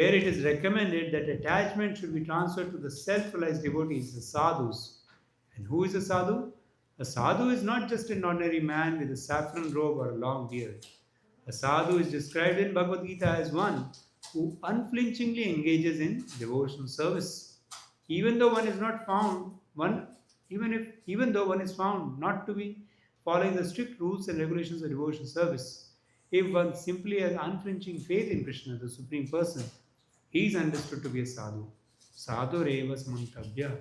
Here it is recommended that attachment should be transferred to the self-realized devotees, the sadhus. And who is a sadhu? A sadhu is not just an ordinary man with a saffron robe or a long beard. A sadhu is described in Bhagavad Gita as one who unflinchingly engages in devotional service. Even though one is not found, one even though one is found not to be following the strict rules and regulations of devotional service, if one simply has unflinching faith in Krishna, the Supreme Person, he is understood to be a sadhu. Sadhu reva samantavya.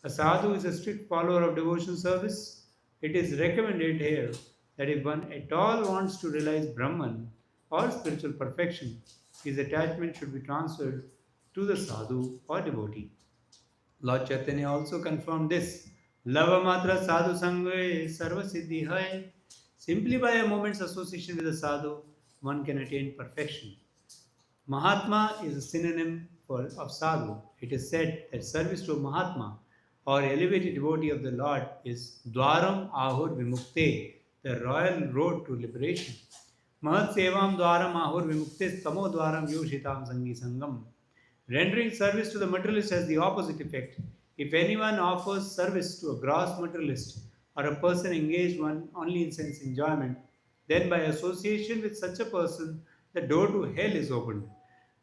A sadhu is a strict follower of devotional service. It is recommended here that if one at all wants to realize Brahman or spiritual perfection, his attachment should be transferred to the sadhu or devotee. Lord Chaitanya also confirmed this. Lava matra sadhu sangve sarva siddhi hai. Simply by a moment's association with a sadhu, one can attain perfection. Mahatma is a synonym of sadhu. It is said that service to a Mahatma or elevated devotee of the Lord is Dwaram Ahur Vimukte, the royal road to liberation. Mahat Sevam Dwaram Ahur Vimukte Tamo Dwaram Yoshitam Sangi Sangam. Rendering service to the materialist has the opposite effect. If anyone offers service to a gross materialist or a person engaged only in sense enjoyment, then by association with such a person, the door to hell is opened.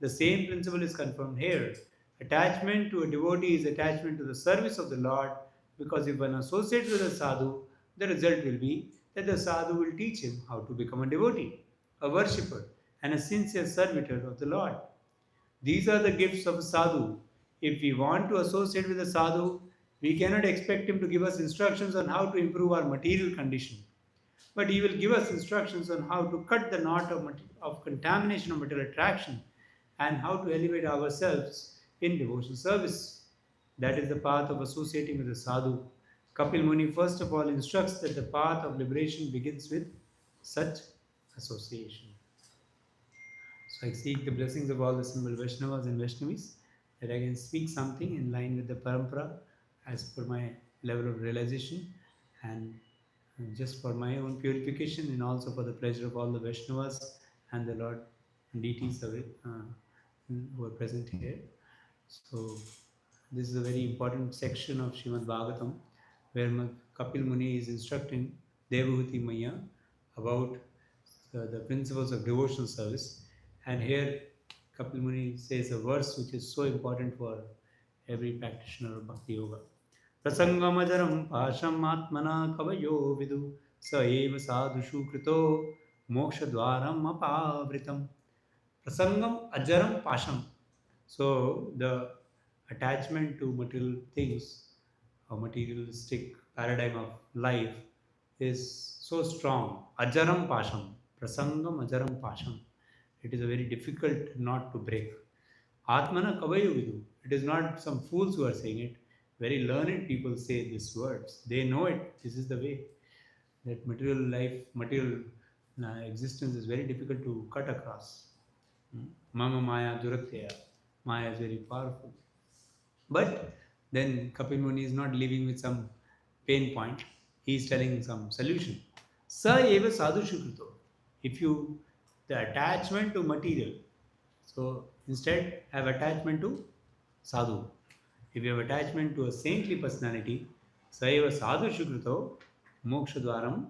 The same principle is confirmed here. Attachment to a devotee is attachment to the service of the Lord, because if one associates with a sadhu, the result will be that the sadhu will teach him how to become a devotee, a worshipper, and a sincere servitor of the Lord. These are the gifts of a sadhu. If we want to associate with a sadhu, we cannot expect him to give us instructions on how to improve our material condition. But he will give us instructions on how to cut the knot of contamination of material attraction and how to elevate ourselves in devotional service. That is the path of associating with a sadhu. Kapil Muni first of all instructs that the path of liberation begins with such association. So I seek the blessings of all the simple Vaishnavas and Vaishnavis that I can speak something in line with the parampara as per my level of realization, and just for my own purification and also for the pleasure of all the Vaishnavas and the Lord deities who are present here. So this is a very important section of Srimad Bhagavatam where Kapil Muni is instructing Devahuti Maya about the principles of devotional service. And here Kapil Muni says a verse which is so important for every practitioner of Bhakti Yoga. Prasangamajaram pasham atmana kavayo vidu sa eva sadhushu krito moksha dwaram apavritam. Prasangam ajaram pasham. So the attachment to material things, a materialistic paradigm of life is so strong. Ajaram pasham. Prasangam ajaram pasham. It is a very difficult knot to break. Atmana kavayu vidu. It is not some fools who are saying it. Very learned people say these words. They know it. This is the way. That material life, material existence is very difficult to cut across. Mama Maya Durakteya. Maya is very powerful. But then Kapil Muni is not living with some pain point. He is telling some solution. Sa eva sadhu shukrito. If you, the attachment to material, so instead have attachment to sadhu. If you have attachment to a saintly personality, sa eva sadhu shukrito moksha dwaram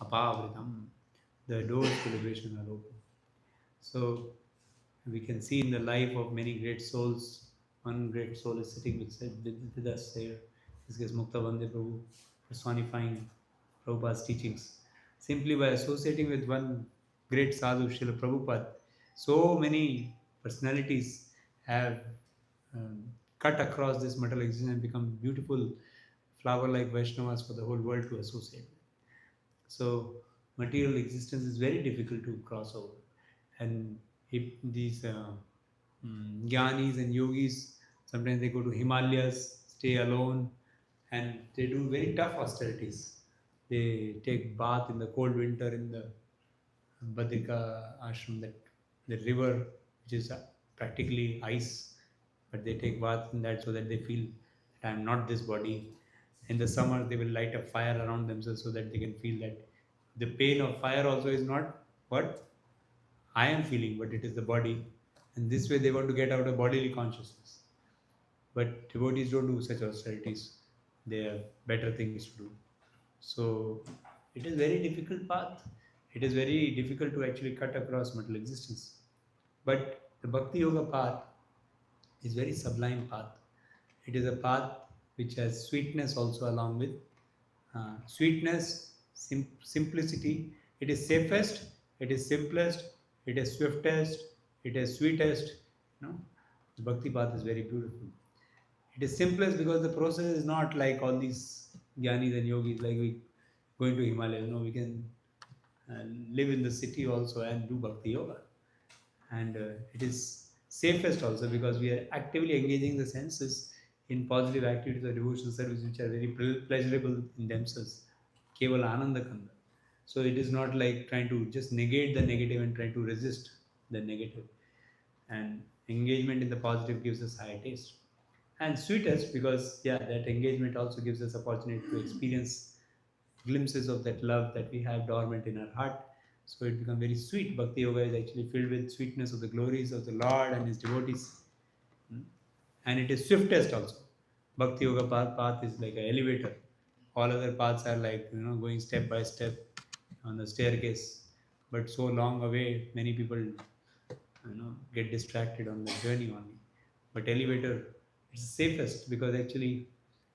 apavritam. The doors to liberation are open. So we can see in the life of many great souls. One great soul is sitting with us here. This is Antardvip Prabhu, personifying Prabhupada's teachings. Simply by associating with one great sadhu, Srila Prabhupada, so many personalities have cut across this material existence and become beautiful flower-like Vaishnavas for the whole world to associate with. So material existence is very difficult to cross over. And if these Jnanis and yogis, sometimes they go to Himalayas, stay alone, and they do very tough austerities. They take bath in the cold winter in the Badrika ashram, that the river which is practically ice, but they take bath in that so that they feel that I am not this body. In the summer, they will light a fire around themselves so that they can feel that the pain of fire also is not what I am feeling, but it is the body. And this way they want to get out of bodily consciousness. But devotees don't do such austerities. They have better things to do. So it is very difficult path. It is very difficult to actually cut across material existence. But the Bhakti Yoga path is very sublime path. It is a path which has sweetness also along with sweetness, simplicity. It is safest, it is simplest, it is swiftest, it is sweetest. You know, the Bhakti path is very beautiful. It is simplest because the process is not like all these jnanis and yogis, like we going to Himalaya. You know, we can live in the city also and do Bhakti Yoga. And it is safest also because we are actively engaging the senses in positive activities or devotional service which are very pleasurable in themselves. Keval ananda kanda. So it is not like trying to just negate the negative and try to resist the negative. And engagement in the positive gives us higher taste. And sweetest because yeah, that engagement also gives us opportunity to experience glimpses of that love that we have dormant in our heart. So it becomes very sweet. Bhakti Yoga is actually filled with sweetness of the glories of the Lord and His devotees. Mm. And it is swiftest also. Bhakti Yoga path is like an elevator. All other paths are like, going step by step on the staircase. But so long away, many people, get distracted on the journey only. But elevator, it's safest because actually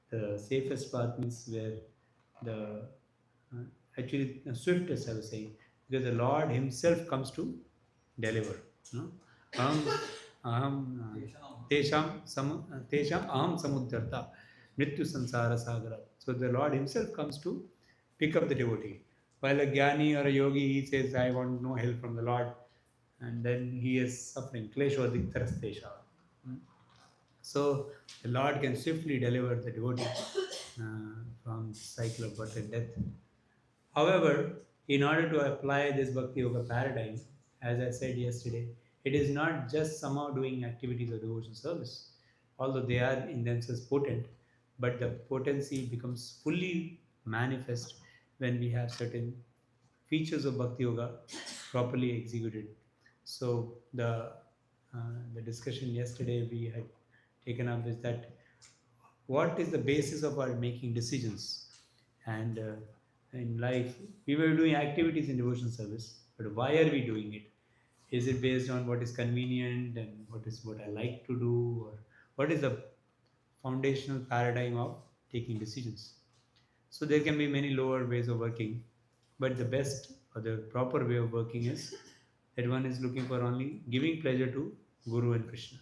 the safest path means where the actually swiftest I was saying because the Lord Himself comes to deliver. No? Aham, aham, tesham aham samudharta mrityu sansara sagara. So the Lord Himself comes to pick up the devotee. While a jnani or a yogi, he says, I want no help from the Lord, and then he is suffering. Klesho adiktarastesha. So the Lord can swiftly deliver the devotee from the cycle of birth and death. However, in order to apply this Bhakti Yoga paradigm, as I said yesterday, it is not just somehow doing activities of devotional service, although they are in themselves potent, but the potency becomes fully manifest when we have certain features of Bhakti Yoga properly executed. So the discussion yesterday we had taken up is that what is the basis of our making decisions, and in life we were doing activities in devotion service, but why are we doing it? Is it based on what is convenient and what I like to do, or what is the foundational paradigm of taking decisions? So there can be many lower ways of working, but the best or the proper way of working is that one is looking for only giving pleasure to Guru and Krishna.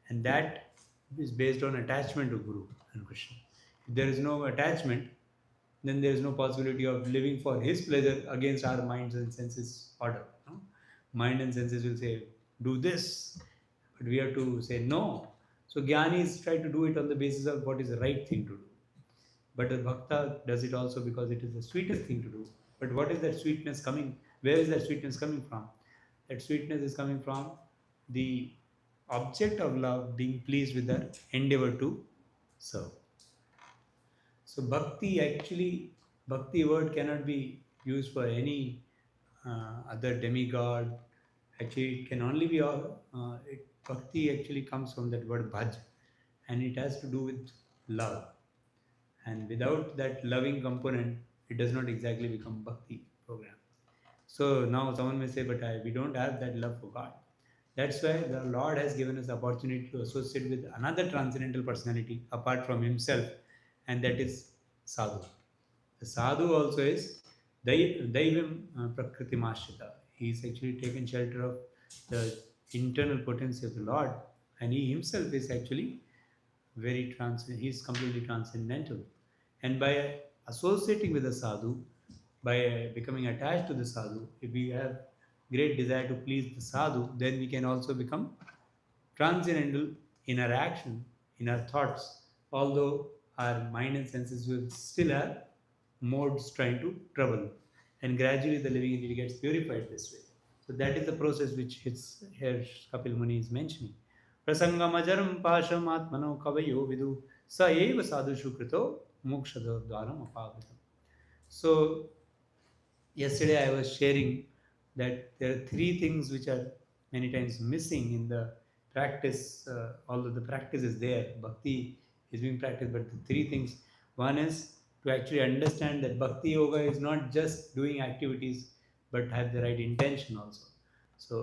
And that is based on attachment to Guru and Krishna. If there is no attachment, then there is no possibility of living for his pleasure against our minds and senses order. No? Mind and senses will say, do this, but we have to say no. So Gyanis try to do it on the basis of what is the right thing to do. But the Bhakta does it also because it is the sweetest thing to do. But what is that sweetness coming? Where is that sweetness coming from? That sweetness is coming from the object of love being pleased with the endeavor to serve. So bhakti word cannot be used for any other demigod. Actually, it can only be bhakti actually comes from that word bhaj, and it has to do with love. And without that loving component, it does not exactly become bhakti program. So now someone may say, but we don't have that love for God. That's why the Lord has given us the opportunity to associate with another transcendental personality apart from Himself, and that is Sadhu. The Sadhu also is Daivam Prakriti Mashrita. He is actually taken shelter of the internal potency of the Lord, and he himself is actually he is completely transcendental. And by associating with the sadhu, by becoming attached to the sadhu, if we have great desire to please the sadhu, then we can also become transcendental in our action, in our thoughts, although our mind and senses will still have modes trying to trouble. And gradually the living entity gets purified this way. So that is the process which here Kapil Muni is mentioning. Prasangamajaram pasham atmano kavayo vidu sa eva sadhushu krito mokshadvaram apagritam. So yesterday I was sharing that there are three things which are many times missing in the practice, although the practice is there, bhakti is being practiced, but the three things. One is to actually understand that bhakti yoga is not just doing activities, but have the right intention also. So,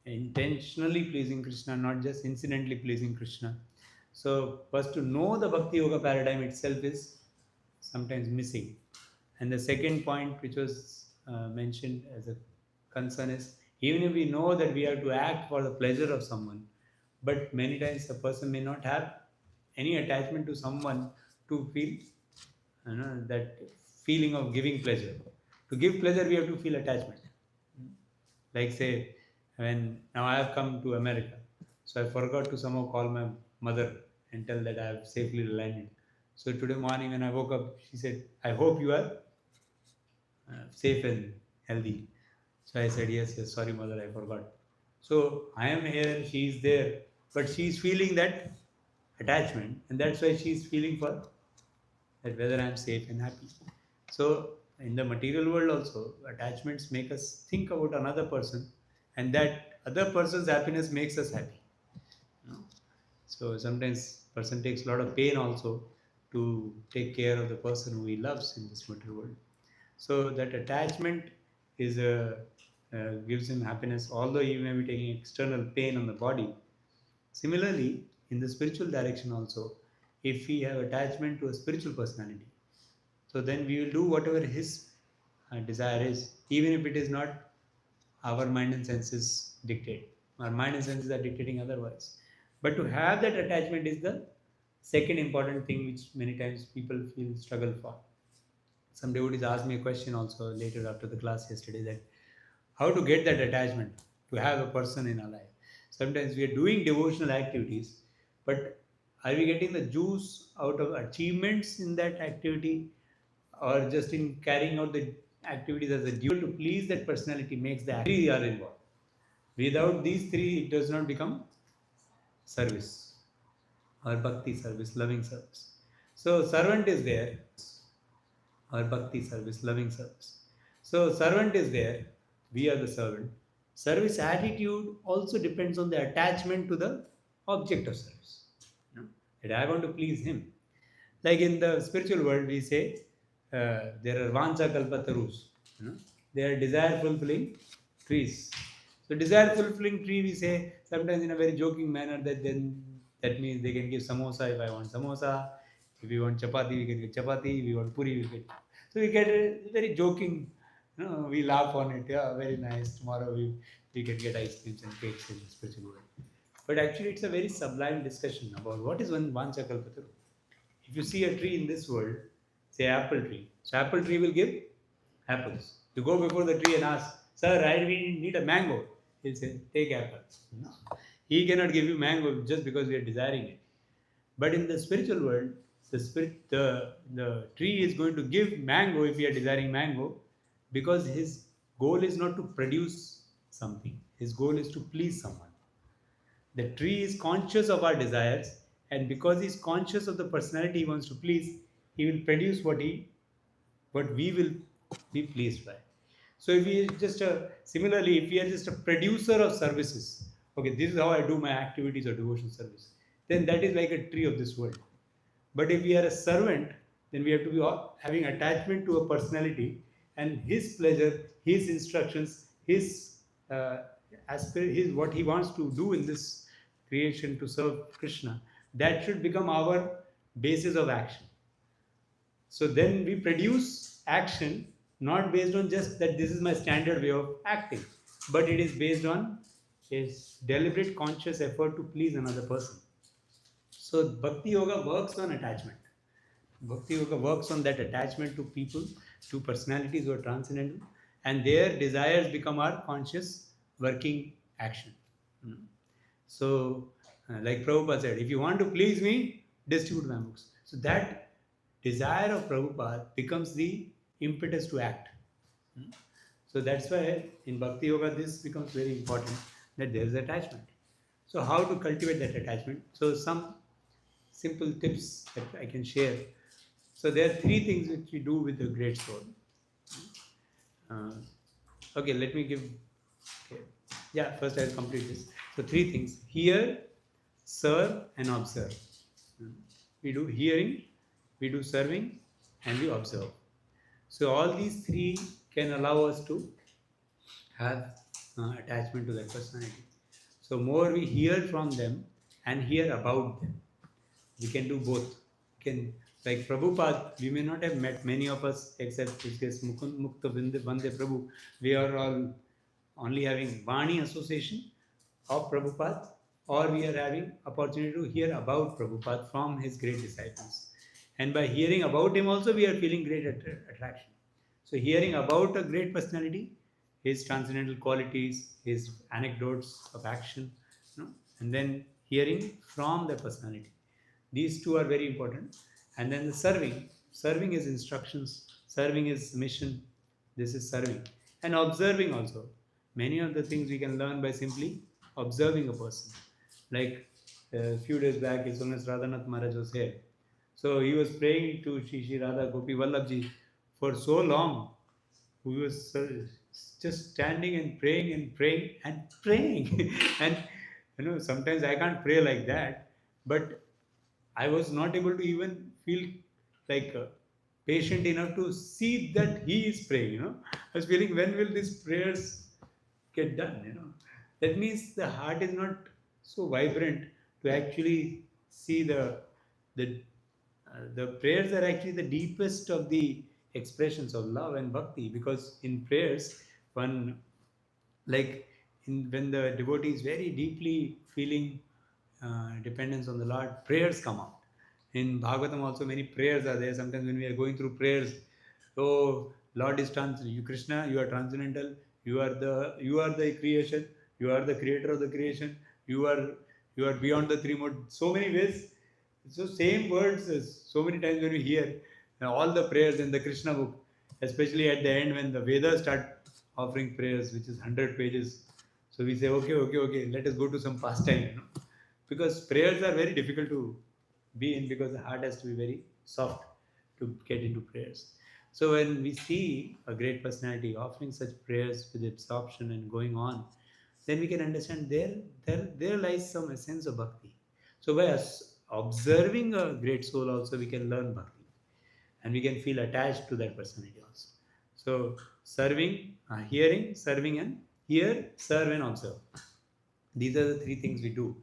intentionally pleasing Krishna, not just incidentally pleasing Krishna. So, first to know the bhakti yoga paradigm itself is sometimes missing. And the second point, which was mentioned as a concern, is even if we know that we have to act for the pleasure of someone, but many times a person may not have any attachment to someone to feel, that feeling of giving pleasure. To give pleasure, we have to feel attachment. Like say, when now I have come to America, so I forgot to somehow call my mother and tell that I have safely landed. So today morning when I woke up, she said, "I hope you are safe and healthy." So I said, "Yes, yes, sorry, mother, I forgot." So I am here, she is there, but she is feeling that attachment, and that's why she is feeling for that whether I am safe and happy. So in the material world also, attachments make us think about another person, and that other person's happiness makes us happy. You know? So sometimes person takes a lot of pain also to take care of the person who he loves in this material world. So that attachment is gives him happiness, although he may be taking external pain on the body. Similarly, in the spiritual direction also, if we have attachment to a spiritual personality, so then we will do whatever his desire is, even if it is not our mind and senses dictate. Our mind and senses are dictating otherwise. But to have that attachment is the second important thing which many times people feel struggle for. Some devotees asked me a question also later after the class yesterday, that how to get that attachment to have a person in our life. Sometimes we are doing devotional activities, but are we getting the juice out of achievements in that activity, or just in carrying out the activities as a duty to please that personality makes the activity are involved. Without these three, it does not become service or bhakti service, loving service. So servant is there, or bhakti service, loving service. So servant is there, we are the servant. Service attitude also depends on the attachment to the object of service. That I want to please him. Like in the spiritual world, we say there are vancha kalpatarus. They are desire fulfilling trees. So desire fulfilling tree, we say sometimes in a very joking manner, that then that means they can give samosa if I want samosa. If we want chapati, we can get chapati. If we want puri, we get. So we get a very joking. We laugh on it. Yeah, very nice. Tomorrow we can get ice creams and cakes in the spiritual world. But actually, it's a very sublime discussion about what is one vancha kalpataru. If you see a tree in this world, say apple tree, so apple tree will give apples. You go before the tree and ask, "Sir, I need a mango." He'll say, "Take apples." No. He cannot give you mango just because we are desiring it. But in the spiritual world, the tree is going to give mango if we are desiring mango, because his goal is not to produce something. His goal is to please someone. The tree is conscious of our desires, and because he's conscious of the personality he wants to please, he will produce what we will be pleased by. So if we just similarly, if we are just a producer of services, okay, this is how I do my activities or devotion service, then that is like a tree of this world. But if we are a servant, then we have to be having attachment to a personality, and his pleasure, his instructions, uh, his what he wants to do in this creation to serve Krishna. That should become our basis of action. So then we produce action not based on just that this is my standard way of acting, but it is based on a deliberate, conscious effort to please another person. So Bhakti Yoga works on attachment. Bhakti Yoga works on that attachment to people, to personalities who are transcendental, and their desires become our conscious working action. So, like Prabhupada said, if you want to please me, distribute my books. So that desire of Prabhupada becomes the impetus to act. So that's why in Bhakti Yoga this becomes very important, that there is attachment. So how to cultivate that attachment? So some simple tips that I can share. So there are three things which we do with the great soul. Okay, let me give. Okay. Yeah, first I'll complete this. So three things: hear, serve and observe. We do hearing, we do serving, and we observe. So all these three can allow us to have attachment to that personality. So more we hear from them and hear about them. We can do both. We can, like Prabhupada, we may not have met many of us except this Mukta Vande Prabhu. We are all only having Vani association of Prabhupada, or we are having opportunity to hear about Prabhupada from his great disciples. And by hearing about him also, we are feeling great attraction. So hearing about a great personality, his transcendental qualities, his anecdotes of action, and then hearing from the personality. These two are very important. And then the serving is instructions, serving is mission. This is serving. And observing also. Many of the things we can learn by simply observing a person. Like a few days back, as soon as Radhanath Maharaj was here, so he was praying to Shri Radha Gopi Vallabhji for so long. He was just standing and praying and praying and praying. And sometimes I can't pray like that, but I was not able to even feel like patient enough to see that he is praying. I was feeling, when will these prayers get done? That means the heart is not so vibrant to actually see the prayers are actually the deepest of the expressions of love and bhakti, because in prayers, one, like when the devotee is very deeply feeling dependence on the Lord, prayers come out. In Bhagavatam also many prayers are there. Sometimes when we are going through prayers, oh Lord is you Krishna, you are transcendental, you are the creation, you are the creator of the creation, you are beyond the three mode. So many ways. So same words as so many times when we hear all the prayers in the Krishna book, especially at the end when the Vedas start offering prayers, which is 100 pages. So we say, okay, let us go to some pastime, because prayers are very difficult to be in, because the heart has to be very soft to get into prayers. So when we see a great personality offering such prayers with absorption and going on, then we can understand there lies some essence of bhakti. So by us observing a great soul also, we can learn bhakti, and we can feel attached to that personality also. So serving, hearing, serving, and hear, serve, and observe. These are the three things we do.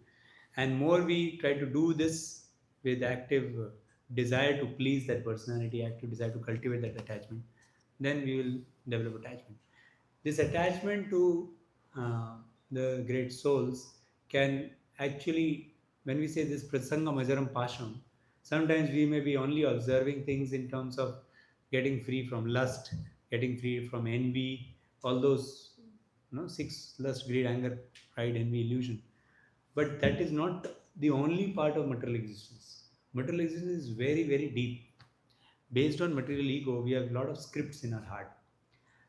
And more we try to do this with active desire to please that personality, active desire to cultivate that attachment, then we will develop attachment. This attachment to uh, the great souls can actually, when we say this prasanga majaram pasham, sometimes we may be only observing things in terms of getting free from lust, getting free from envy, all those six: lust, greed, anger, pride, envy, illusion. But that is not the only part of material existence. Material existence is very, very deep. Based on material ego, we have a lot of scripts in our heart.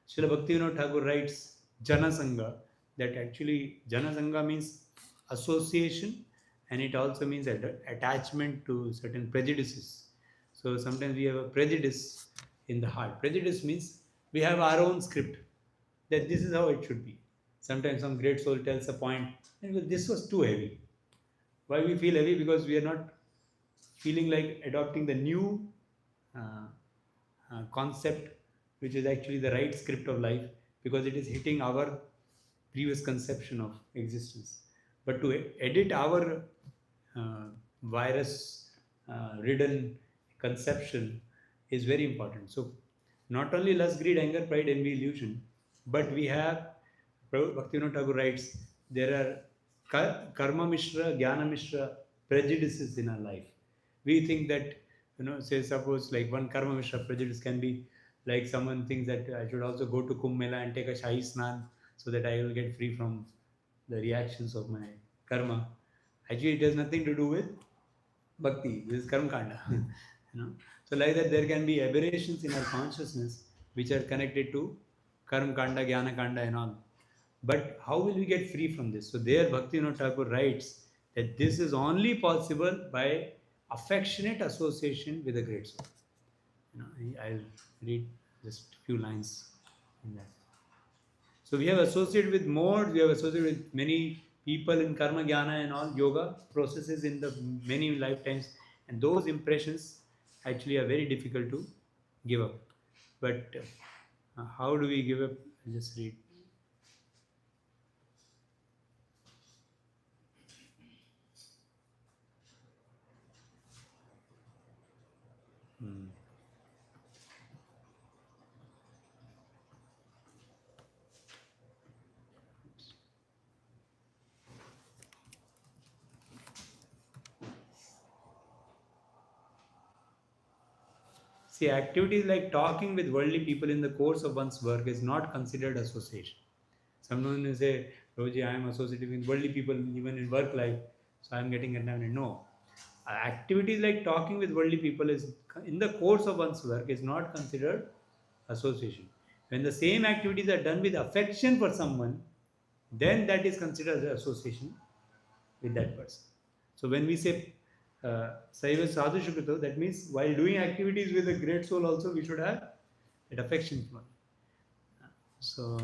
Srila Bhaktivinoda Thakur writes Jana Sangha, that actually Jana Sangha means association, and it also means attachment to certain prejudices. So sometimes we have a prejudice in the heart. Prejudice means we have our own script that this is how it should be. Sometimes some great soul tells a point, and this was too heavy. Why we feel heavy? Because we are not feeling like adopting the new uh, concept, which is actually the right script of life, because it is hitting our previous conception of existence. But to edit our virus ridden conception is very important. So, not only lust, greed, anger, pride, envy, illusion, but we have, Bhaktivinoda Thakur writes, there are karma mishra, jnana mishra prejudices in our life. We think that, say suppose like one karma mishra prejudice can be like someone thinks that I should also go to Kumbh Mela and take a Shahi Snan so that I will get free from the reactions of my karma. Actually, it has nothing to do with bhakti. This is karma kanda. So like that, there can be aberrations in our consciousness which are connected to karma kanda, jnana kanda, and all. But how will we get free from this? So there, Bhaktivinoda Thakur writes that this is only possible by affectionate association with a great soul. I'll read just a few lines in that. So we have associated with modes, we have associated with many people in karma jnana and all yoga processes in the many lifetimes, and those impressions actually are very difficult to give up. But how do we give up? I'll just read. Hmm. See, activities like talking with worldly people in the course of one's work is not considered association. Someone will say, Roji, I am associating with worldly people even in work life, so I am getting contaminated. No. Activities like talking with worldly people is in the course of one's work is not considered association. When the same activities are done with affection for someone, then that is considered as association with that person. So when we say Saiva Sadhu Shukrito, that means while doing activities with a great soul also we should have that affection for him. So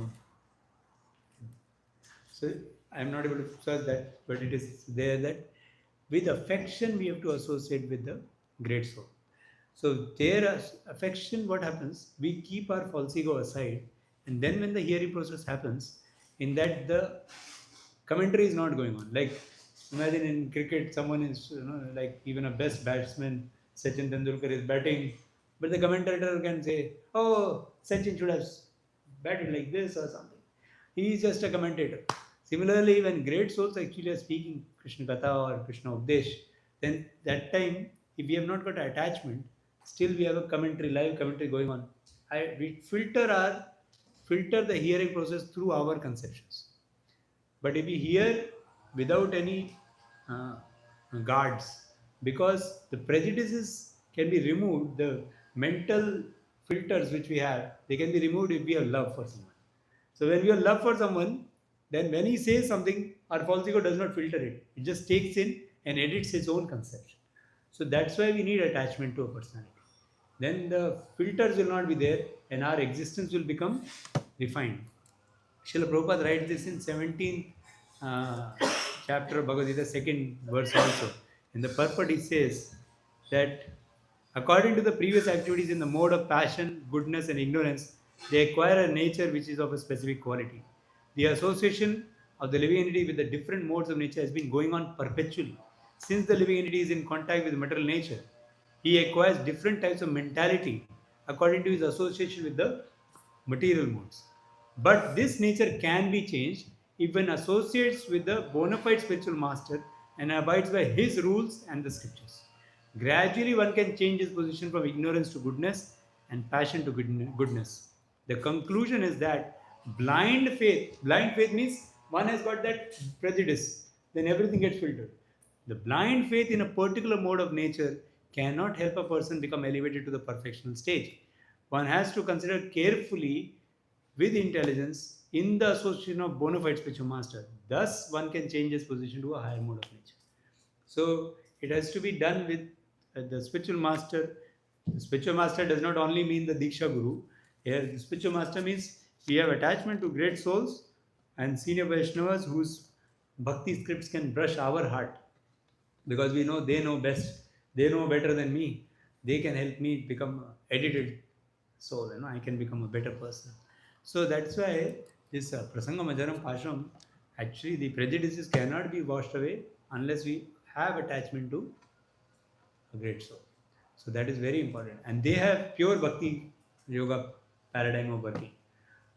I'm not able to search that, but it is there that with affection we have to associate with the great soul. So their affection, what happens? We keep our false ego aside, and then when the hearing process happens, in that the commentary is not going on. Like imagine in cricket, someone is like even a best batsman, Sachin Tendulkar is batting, but the commentator can say, "Oh, Sachin should have batted like this or something." He is just a commentator. Similarly, when great souls actually are speaking Krishna Katha or Krishna Updesh, then that time, if we have not got attachment, still we have a commentary, live commentary going on. We filter the hearing process through our conceptions. But if we hear without any uh, guards, because the prejudices can be removed, the mental filters which we have, they can be removed if we have love for someone. So when we have love for someone, then when he says something, our false ego does not filter it. It just takes in and edits its own conception. So that's why we need attachment to a personality. Then the filters will not be there and our existence will become refined. Srila Prabhupada writes this in 17th chapter of Bhagavad Gita, second verse also. In the purport, he says that according to the previous activities in the mode of passion, goodness, and ignorance, they acquire a nature which is of a specific quality. The association of the living entity with the different modes of nature has been going on perpetually. Since the living entity is in contact with material nature, he acquires different types of mentality according to his association with the material modes. But this nature can be changed if one associates with the bona fide spiritual master and abides by his rules and the scriptures. Gradually, one can change his position from ignorance to goodness and passion to goodness. The conclusion is that blind faith means one has got that prejudice, then everything gets filtered. The blind faith in a particular mode of nature cannot help a person become elevated to the perfectional stage. One has to consider carefully with intelligence in the association of bona fide spiritual master. Thus, one can change his position to a higher mode of nature. So, it has to be done with the spiritual master. The spiritual master does not only mean the Diksha Guru. Here, the spiritual master means we have attachment to great souls and senior Vaishnavas whose bhakti scripts can brush our heart because we know they know best, they know better than me, they can help me become edited soul, I can become a better person. So that's why this prasanga majaram ashram, actually the prejudices cannot be washed away unless we have attachment to a great soul. So that is very important, and they have pure bhakti yoga paradigm of working.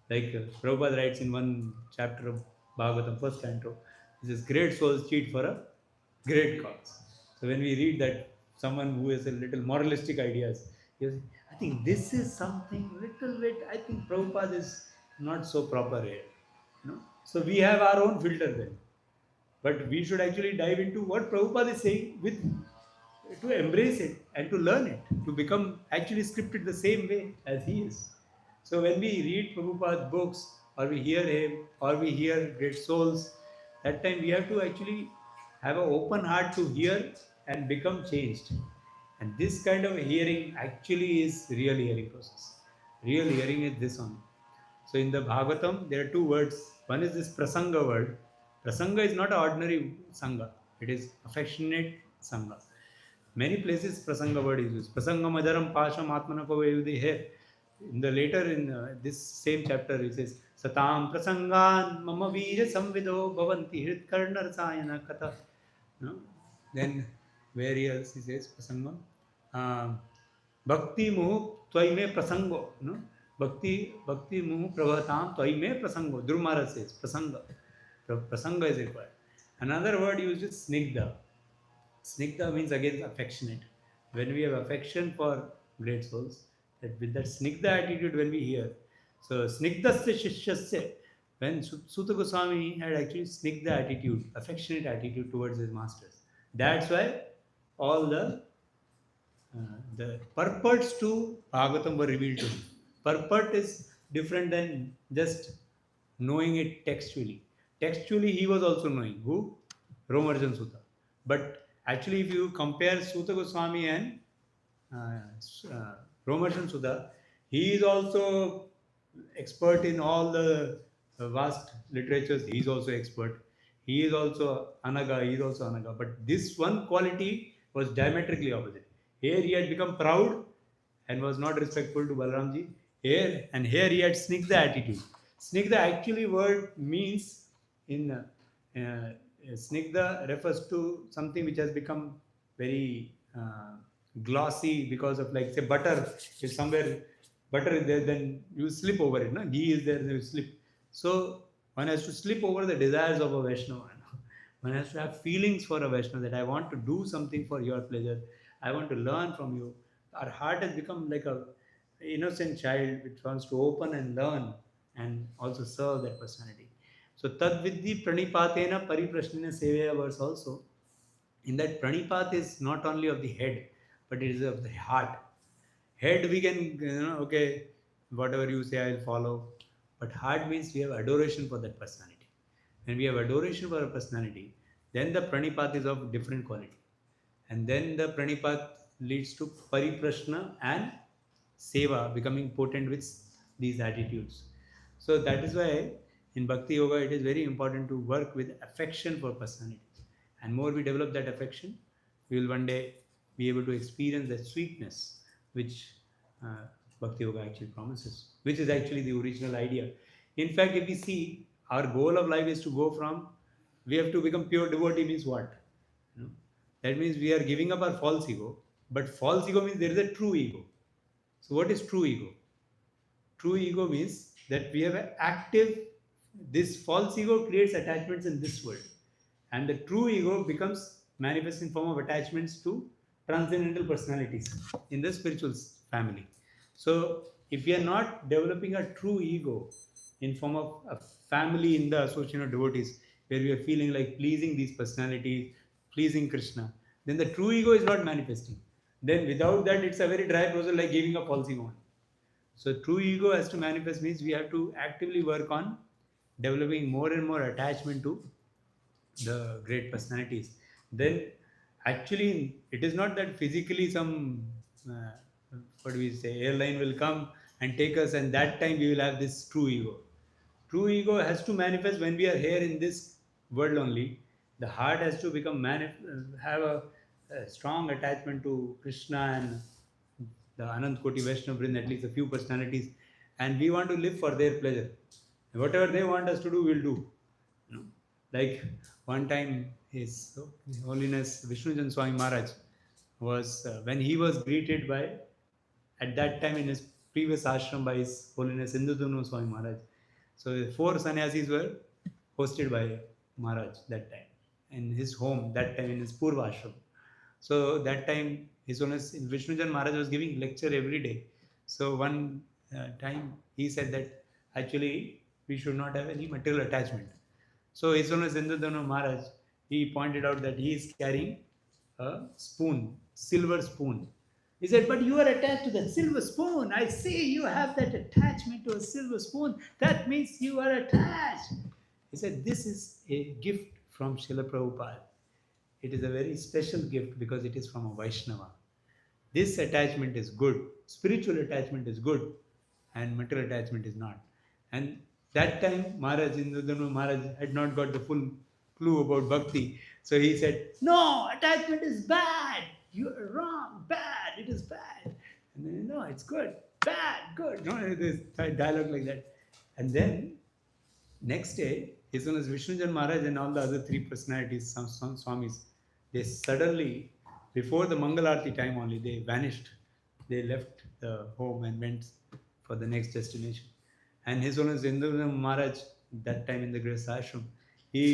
Like Prabhupada writes in one chapter of Bhagavatam, first canto, this is great souls cheat for a great cause. So when we read that, someone who has a little moralistic ideas, I think this is something little bit, I think Prabhupada is not so proper here. So we have our own filter then. But we should actually dive into what Prabhupada is saying with to embrace it and to learn it, to become actually scripted the same way as he is. So when we read Prabhupada's books, or we hear him, or we hear great souls, that time we have to actually have an open heart to hear and become changed. And this kind of hearing actually is real hearing process. Real hearing is this only. So in the Bhagavatam, there are two words. One is this prasanga word. Prasanga is not an ordinary Sangha, it is affectionate Sangha. Many places Prasanga word is used. Prasanga madaram pasham atmanako vayudi here. In the later in this same chapter it says Satam prasangan mama veera samvido bhavanti hrit karnar sayana kata. No? Then where else he says Prasanga? Bhakti muhu tvaime prasango. No? Bhakti muhu prabhatam tvaime prasango. Dhruv Maharaj says Prasanga. Prasanga is required. Another word used is snigdha. Snigdha means again affectionate. When we have affection for great souls, that with that snigdha attitude when we hear. So snigdhasya shishyasya, when Suta Goswami had actually snigdha attitude, affectionate attitude towards his masters. That's why all the purports to Bhagavatam were revealed to him. Purport is different than just knowing it textually. Textually, he was also knowing. Who? Romarjan Sutta. But actually, if you compare Suta Goswami and Romarjan Sutta, he is also expert in all the vast literatures. He is also expert. He is also Anaga. He is also Anaga. But this one quality was diametrically opposite. Here he had become proud and was not respectful to Balramji. Here he had snigdha attitude. Snigdha actually word means in snigdha refers to something which has become very glossy because of, like, say, butter. If somewhere butter is there, then you slip over it. No? Ghee is there, then you slip. So one has to slip over the desires of a Vaishnava. No? One has to have feelings for a Vaishnava, that I want to do something for your pleasure. I want to learn from you. Our heart has become like a innocent child which wants to open and learn and also serve that personality. So tad vidhi pranipatena pariprashnena seveya verse also. In that pranipat is not only of the head, but it is of the heart. Head we can, okay, whatever you say I'll follow. But heart means we have adoration for that personality. When we have adoration for a personality, then the pranipat is of different quality. And then the pranipat leads to pariprashna and seva, becoming potent with these attitudes. So that is why in Bhakti Yoga it is very important to work with affection for personality. And more we develop that affection, we will one day be able to experience that sweetness which Bhakti Yoga actually promises, which is actually the original idea. In fact, if we see, our goal of life is to go from, we have to become pure devotee means what? That means we are giving up our false ego, but false ego means there is a true ego. So what is true ego? True ego means that we have an active, this false ego creates attachments in this world. And the true ego becomes manifest in form of attachments to transcendental personalities in the spiritual family. So if we are not developing a true ego in form of a family in the association of devotees, where we are feeling like pleasing these personalities, pleasing Krishna, then the true ego is not manifesting. Then without that, it's a very dry process, like giving up false ego. So true ego has to manifest means we have to actively work on developing more and more attachment to the great personalities. Then actually it is not that physically some what do we say, airline will come and take us, and that time we will have this true ego. True ego has to manifest when we are here in this world only. The heart has to become have a strong attachment to Krishna and the Anant Koti Vaishnava Vrind, at least a few personalities, and we want to live for their pleasure. Whatever they want us to do, we'll do. Like one time, His Holiness Vishnujan Swami Maharaj was, when he was greeted by, at that time in his previous ashram, by His Holiness Indudunu Swami Maharaj. So 4 sannyasis were hosted by Maharaj that time in his home, that time in his Purva ashram. So that time His Holiness Vishnujan Maharaj was giving lecture every day. So one time he said that actually we should not have any material attachment. So His Holiness Indudunu Maharaj, he pointed out that he is carrying a spoon, silver spoon. He said, but you are attached to that silver spoon. I see you have that attachment to a silver spoon. That means you are attached. He said, this is a gift from Srila Prabhupada. It is a very special gift because it is from a Vaishnava. This attachment is good. Spiritual attachment is good, and material attachment is not. And that time, Maharaj, Indudunu Maharaj, had not got the full clue about bhakti. So he said, "No, attachment is bad. You are wrong. Bad. It is bad." And then, "No, it's good. Bad. Good." No, this dialogue like that. And then next day, His Holiness Vishnujan Maharaj and all the other three personalities, some Swamis, they suddenly, before the Mangalarti time only, they vanished. They left the home and went for the next destination. And His Holiness Vishnujan Maharaj, that time in the Grace Ashram, he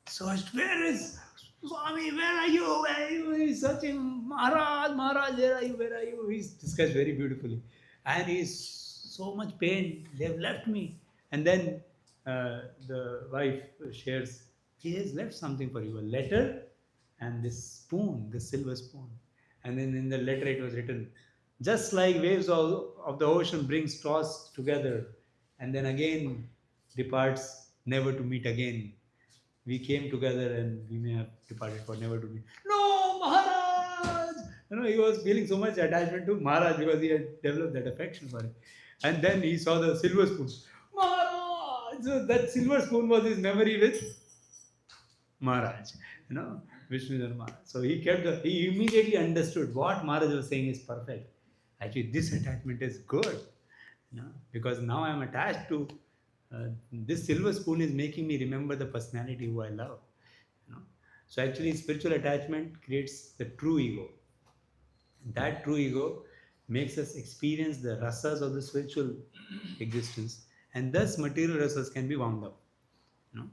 searched, "Where is Swami? Where are you? Where are you?" He's searching, "Maharaj, Maharaj, where are you? Where are you?" He's discussed very beautifully. And he's so much pain. They've left me. And then the wife shares, "He has left something for you, a letter and this spoon, this silver spoon." And then in the letter it was written, "Just like waves of the ocean brings tossed together and then again departs never to meet again. We came together and we may have departed for never to meet." "No, Maharaj!" He was feeling so much attachment to Maharaj because he had developed that affection for him. And then he saw the silver spoon. "Maharaj!" So that silver spoon was his memory with Maharaj, Vishnu Maharaj. So he immediately understood what Maharaj was saying is perfect. Actually, this attachment is good, because now I am attached to this silver spoon is making me remember the personality who I love. So actually, spiritual attachment creates the true ego. That true ego makes us experience the rasas of the spiritual existence, and thus material rasas can be wound up. You know,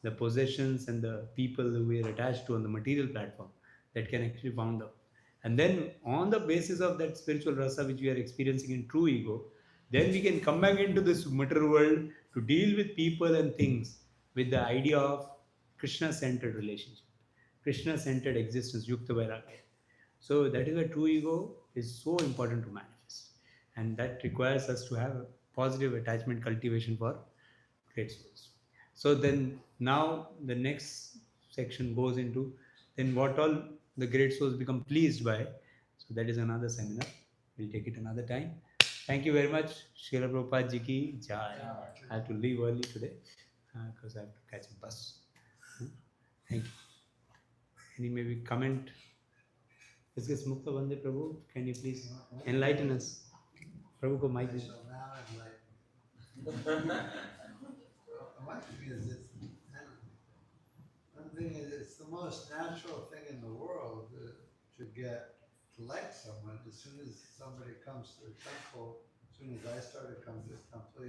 the possessions and the people who we are attached to on the material platform, that can actually wound up. And then on the basis of that spiritual rasa which we are experiencing in true ego, then we can come back into this material world to deal with people and things with the idea of Krishna-centered relationship, Krishna-centered existence, Yukta Vairagya. So that is why true ego is so important to manifest. And that requires us to have a positive attachment cultivation for great souls. So then now the next section goes into then what all the great souls become pleased by. So that is another seminar. We'll take it another time. Thank you very much. Srila Prabhupada Ji ki jai. I have to leave early today because I have to catch a bus. Thank you. Any maybe comment? Yes, Mukta Vande Prabhu, can you please enlighten us? Prabhu ko mic. One thing is, it's the most natural thing in the world to like someone. As soon as somebody comes to the temple, as soon as I started coming to the temple,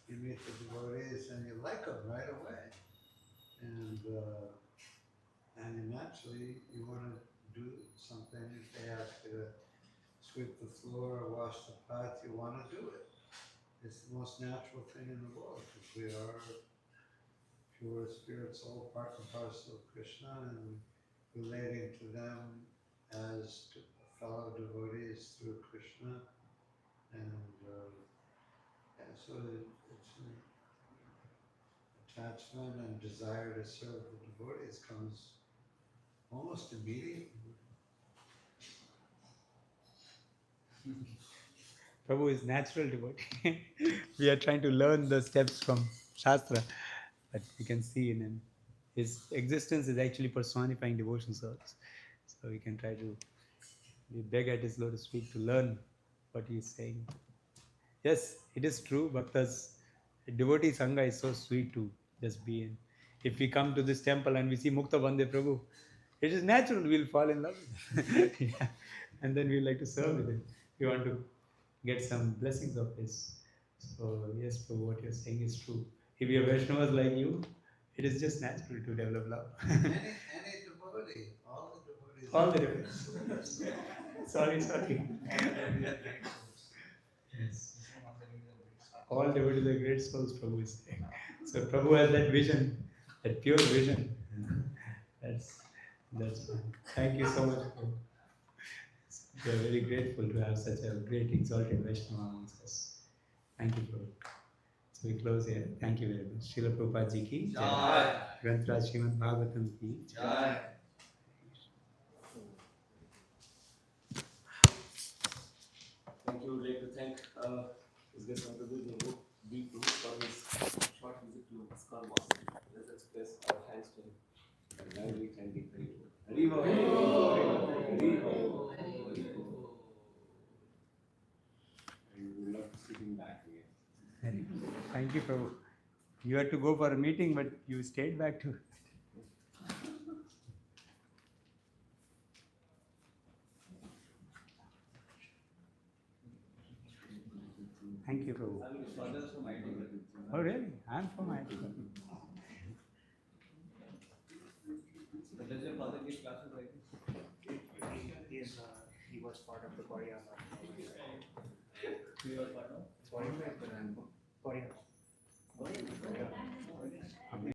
you meet the devotees and you like them right away. And naturally you want to do something. If they ask you to sweep the floor or wash the pot, you want to do it. It's the most natural thing in the world because we are pure spirit, soul, part and parcel of Krishna, and relating to them as fellow devotees through Krishna. And so it's an attachment and desire to serve the devotees comes almost immediately. Prabhu is natural devotee. We are trying to learn the steps from Shastra, but we can see in him. His existence is actually personifying devotion service. So we can try to beg at his lotus feet to learn what he is saying. Yes, it is true. Bhaktas, devotee Sangha is so sweet to just be in. If we come to this temple and we see Mukta Vande Prabhu, it is natural we'll fall in love with him. Yeah. And then we like to serve with him. We want to get some blessings of his. So, yes, Prabhu, what you're saying is true. If we are Vaishnavas like you, it is just natural to develop love. Any devotee, all the devotees. All the devotees. Sorry. Yes. All devotees are great souls, Prabhu is saying. So Prabhu has that vision, that pure vision. That's thank you so much, Prabhu. We are very grateful to have such a great exalted Vaishnava amongst us. Thank you, Prabhu. So we close here. Thank you very much. Srila Prabhupada Ji ki jai. Granth Srimad Bhagavatam ki jai. Thank you. We'd like to thank his guest Antardvip Prabhu for his short visit to ISKCON. Let's express our thanks to him. Thank you, Prabhu. You had to go for a meeting, but you stayed back to. Thank you, Prabhu. I mean, fathers from IT. Oh, really? I'm from IT. But does your father give classes like this? He was part of the body of You are part of? body